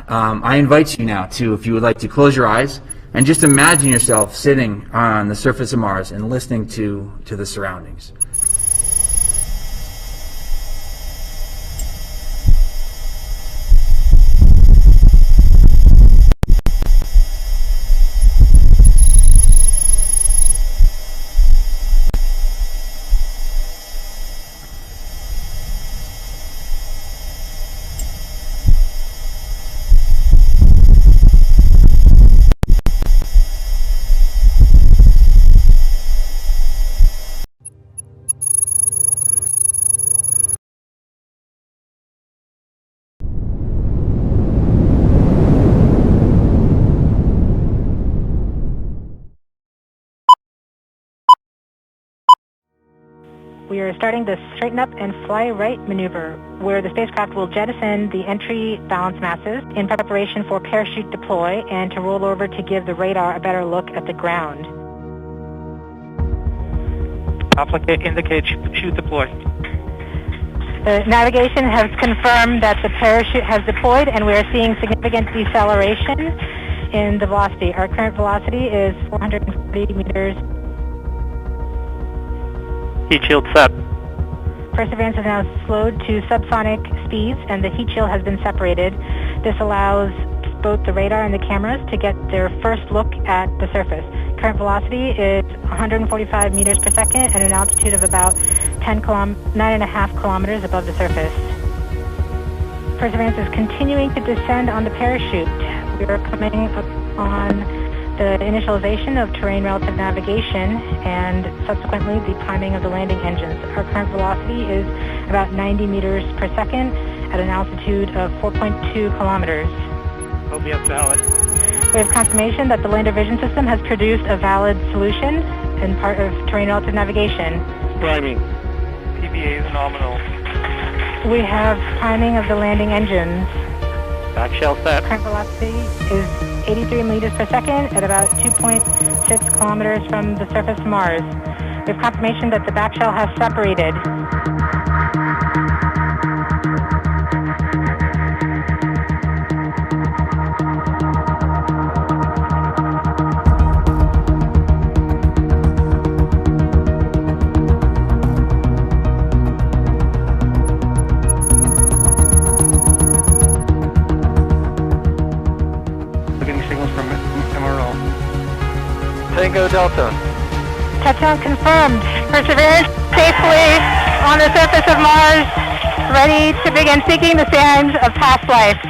I invite you now to, if you would like to close your eyes and just imagine yourself sitting on the surface of Mars and listening to the surroundings. We are starting the straighten up and fly right maneuver, where the spacecraft will jettison the entry balance masses in preparation for parachute deploy and to roll over to give the radar a better look at the ground. Applicate indicate chute deploy. The navigation has confirmed that the parachute has deployed and we are seeing significant deceleration in the velocity. Our current velocity is 440 meters. Heat shield set. Perseverance is now slowed to subsonic speeds and the heat shield has been separated. This allows both the radar and the cameras to get their first look at the surface. Current velocity is 145 meters per second at an altitude of about 9.5 kilometers above the surface. Perseverance is continuing to descend on the parachute. We are coming up on the initialization of terrain relative navigation and subsequently the priming of the landing engines. Our current velocity is about 90 meters per second at an altitude of 4.2 kilometers. OBS valid. We have confirmation that the lander vision system has produced a valid solution and part of terrain relative navigation. Priming. PBA is nominal. We have priming of the landing engines. Back shell set. Current velocity is 83 meters per second at about 2.6 kilometers from the surface of Mars. We have confirmation that the back shell has separated. Tango Delta. Touchdown confirmed. Perseverance safely on the surface of Mars, ready to begin seeking the signs of past life.